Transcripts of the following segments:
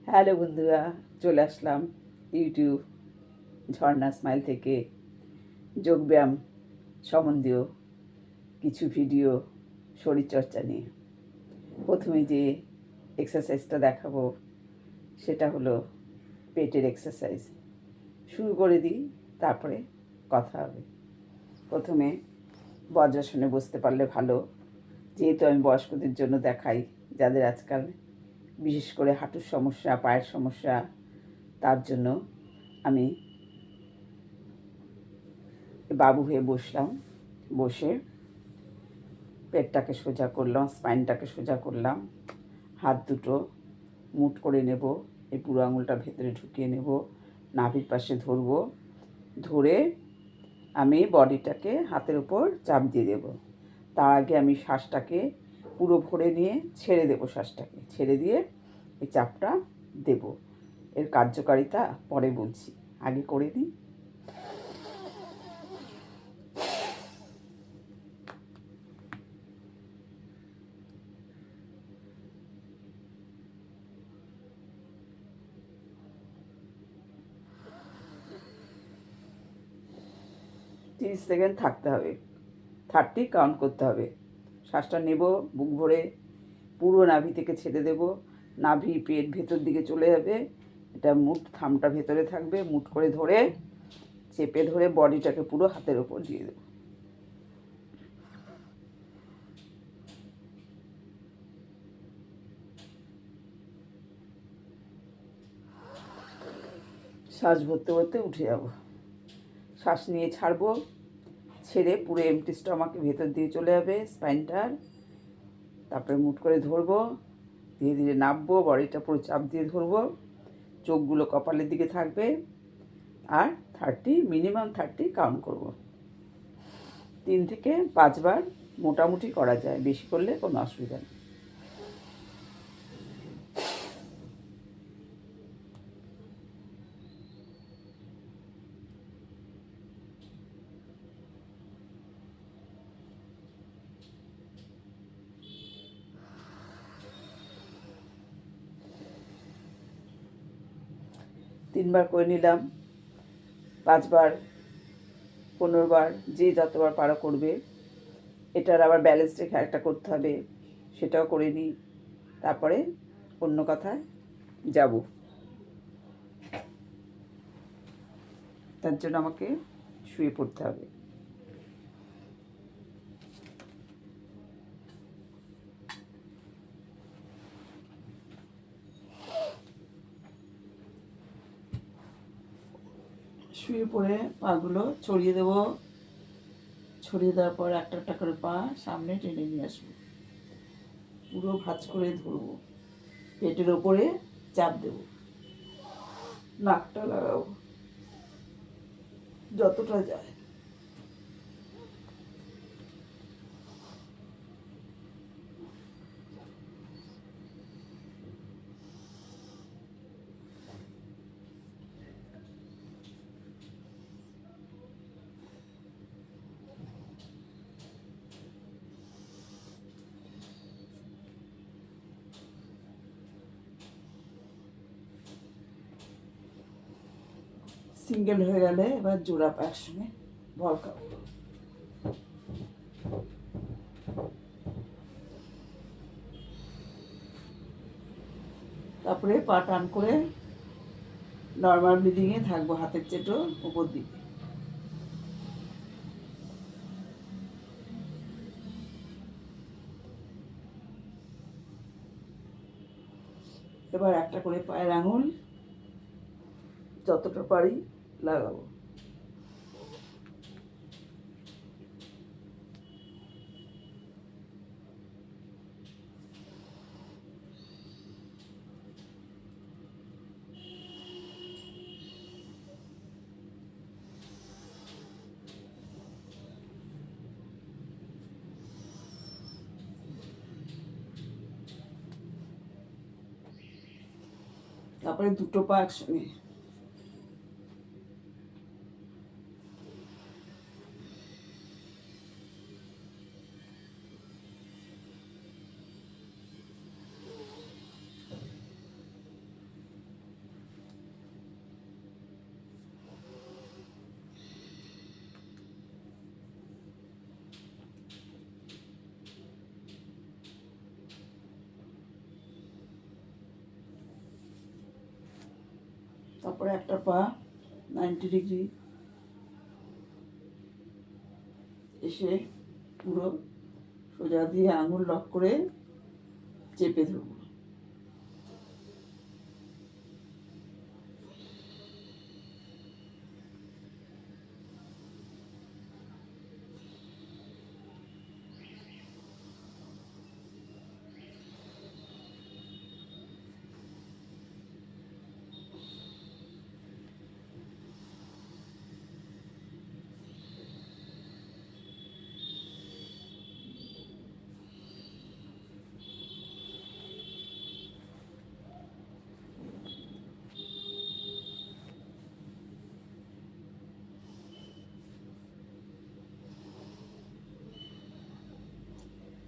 Hello বন্ধুরা, চলে আসলাম YouTube ঝর্ণা smile থেকে যোগব্যায়াম সম্বন্ধীয় কিছু ভিডিও শরীরচর্চা নিয়ে। প্রথমে যে এক্সারসাইজটা দেখাবো সেটা হলো পেটের এক্সারসাইজ। শুরু করে দিই, তারপরে কথা হবে। প্রথমে বজ্রাসনে বসতে পারলে ভালো, যেহেতু আমি বয়স্কদের জন্য দেখাই, যাদের আজকাল বিশেষ করে হাঁটুর সমস্যা, পায়ের সমস্যা, তার জন্য আমি বাবু হয়ে বসলাম। বসে পেটটাকে সোজা করলাম, স্পাইনটাকে সোজা করলাম, হাত দুটো মুঠ করে নেব, এই বুড়ো আঙুলটা ভেতরে ঢুকিয়ে নেব, নাভির পাশে ধরব, ধরে আমি বডিটাকে হাতের উপর চাপ দিয়ে দেব। তার আগে আমি শ্বাসটাকে পুরো ভরে নিয়ে ছেড়ে দেব, শ্বাসটাকে ছেড়ে দিয়ে এই চাপটা দেব। এর কার্যকারিতা পরে বলছি, আগে করে নিই। 30 সেকেন্ড থাকতে হবে, 30 কাউন্ট করতে হবে। শ্বাসটা নেব, বুক ভরে পুরো নাভি থেকে ছেড়ে দেব, নাভি পেট ভেতর দিকে চলে যাবে, এটা মুঠ থামটা ভেতরে থাকবে, মুঠ করে ধরে চেপে ধরে বডিটাকে পুরো হাতের ওপর দিয়ে দেবো। শ্বাস ভরতে ভরতে উঠে যাব, শ্বাস নিয়ে ছাড়বো, ছেড়ে পুরো এমটি স্টমাকে ভেতর দিয়ে চলে যাবে স্পাইনটার। তারপরে মুঠ করে ধরবো, ধীরে ধীরে নামবো, বডিটা পুরো চাপ দিয়ে ধরবো, চোখগুলো কপালের দিকে থাকবে, আর 30 মিনিমাম 30 কাউন্ট করব। 3 থেকে 5 বার মোটামুটি করা যায়, বেশি করলে কোনো অসুবিধা নেই। তিনবার করে নিলাম, 5 বার, 15 বার, যে যতবার পারো করবে। এটার আবার ব্যালেন্স রেখে একটা করতে হবে, সেটাও করে নিই। তারপরে অন্য কথায় যাব, তার জন্য আমাকে শুয়ে পড়তে হবে। শুয়ে পড়ে পাগুলো ছড়িয়ে দেব, ছড়িয়ে দেওয়ার পর একটা একটা করে পা সামনে টেনে নিয়ে আসবো, পুরো ভাঁজ করে ধরবো, পেটের ওপরে চাপ দেব, নাকটা লাগাবো যতটা যায়। সিঙ্গেল হয়ে গেলে এবার জোড়া পায়ের সঙ্গে বল খাবো। তারপরে পা টান করে নর্মাল ব্রিদিংয়ে থাকবো, হাতের চেটো উপর দিকে। এবার একটা করে পায়ের আঙুল যতটা পারি লাগাবো। তারপরে দুটো পা একসঙ্গে। তারপরে একটা পা 90 ডিগ্রি এসে পুরো সোজা দিয়ে আঙুল লক করে চেপে ধরব।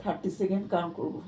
থার্টি সেকেন্ড কাউন্ট করবো।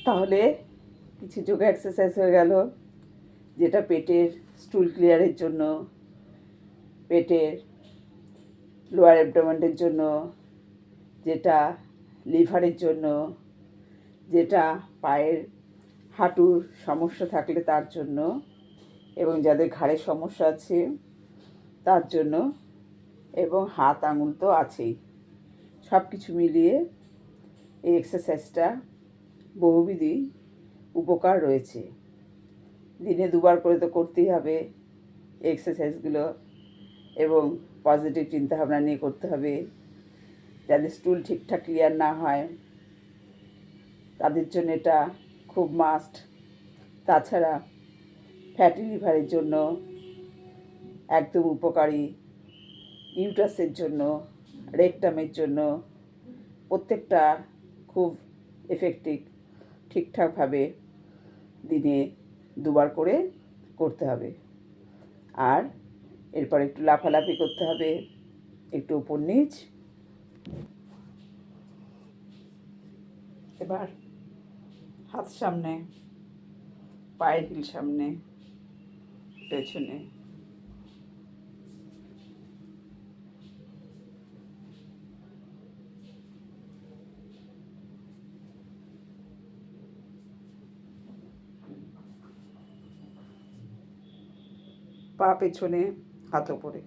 তাহলে কিছু যোগা এক্সারসাইজ হয়ে গেল, যেটা পেটের স্টুল ক্লিয়ারের জন্য, পেটের লোয়ার অ্যাবডোমেনের জন্য, যেটা লিভারের জন্য, যেটা পায়ের হাঁটুর সমস্যা থাকলে তার জন্য, এবং যাদের ঘাড়ের সমস্যা আছে তার জন্য, এবং হাত আঙুল তো আছেই। সব কিছু মিলিয়ে এই এক্সারসাইজটা বহুবিধি উপকার রয়েছে। দিনে 2 বার করে তো করতেই হবে এক্সারসাইজগুলো, এবং পজিটিভ চিন্তাভাবনা নিয়ে করতে হবে। যাদের স্টুল ঠিকঠাক ক্লিয়ার না হয় তাদের জন্য এটা খুব মাস্ট। তাছাড়া ফ্যাটি লিভারের জন্য একদম উপকারী, ইউটাসের জন্য, রেকটামের জন্য প্রত্যেকটা খুব এফেক্টিভ। ঠিকঠাকভাবে দিনে 2 বার করে করতে হবে। আর এরপর একটু লাফালাফি করতে হবে, একটু উপর নিচ। এবার হাত সামনে, পায়ের হিল সামনে, পেছনে। পা পেছনে, হাত ওপরে।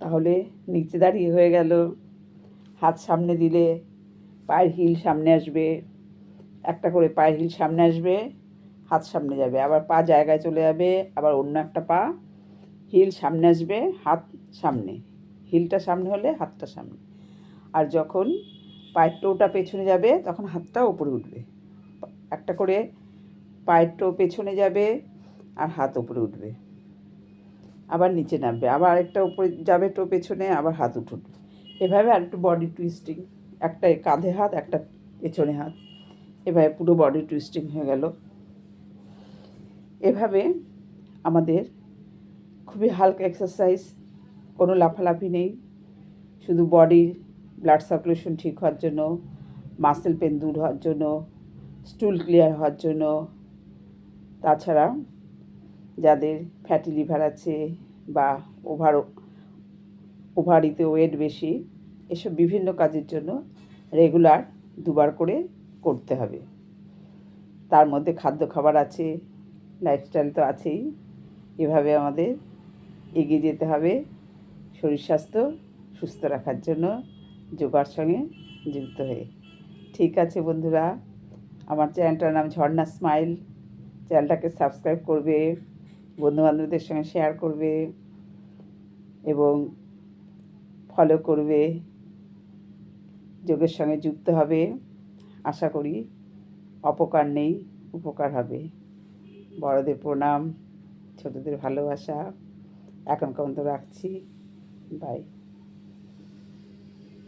তাহলে নিচে দাঁড়িয়ে হয়ে গেল। হাত সামনে দিলে পায়ের হিল সামনে আসবে, একটা করে পায়ের হিল সামনে আসবে, হাত সামনে যাবে, আবার পা জায়গায় চলে যাবে, আবার অন্য একটা পা হিল সামনে আসবে, হাত সামনে, হিলটা সামনে হলে হাতটা সামনে। আর যখন পায়ের টোটা পেছনে যাবে তখন হাতটা উপরে উঠবে। একটা করে পায়ের টো পেছনে যাবে আর হাত উপরে উঠবে, আবার নিচে নামবে, আবার একটা উপরে যাবে টো পেছনে, আবার হাত উঠবে। এভাবে আর একটু বডি টুইস্টিং, একটা কাঁধে হাত, একটা পেছনে হাত, এভাবে পুরো বডি টুইস্টিং হয়ে গেল। এভাবে আমাদের খুবই হালকা এক্সারসাইজ, কোনো লাফালাফি নেই, শুধু বডির ব্লাড সার্কুলেশন ঠিক হওয়ার জন্য, মাসেল পেন দূর হওয়ার জন্য, স্টুল ক্লিয়ার হওয়ার জন্য। তাছাড়া যাদের ফ্যাটি লিভার আছে বা ওভারিতে ওয়েট বেশি, এসব বিভিন্ন কাজের জন্য রেগুলার 2 বার করে করতে হবে। তার মধ্যে খাদ্য খাবার আছে, লাইফস্টাইল তো আছেই। এভাবে আমাদের এগিয়ে যেতে হবে শরীর স্বাস্থ্য সুস্থ রাখার জন্য, যোগার সঙ্গে যুক্ত হয়ে। ঠিক আছে বন্ধুরা, আমার চ্যানেলটার নাম ঝর্ণা স্মাইল। চ্যানেলটাকে সাবস্ক্রাইব করবে, বন্ধুবান্ধবদের সঙ্গে শেয়ার করবে এবং ফলো করবে, যোগের সঙ্গে যুক্ত হবে। আশা করি অপকার নেই, উপকার হবে। বড়দের প্রণাম, ছোটদের ভালোবাসা। এখনকার মতো রাখছি। বাই।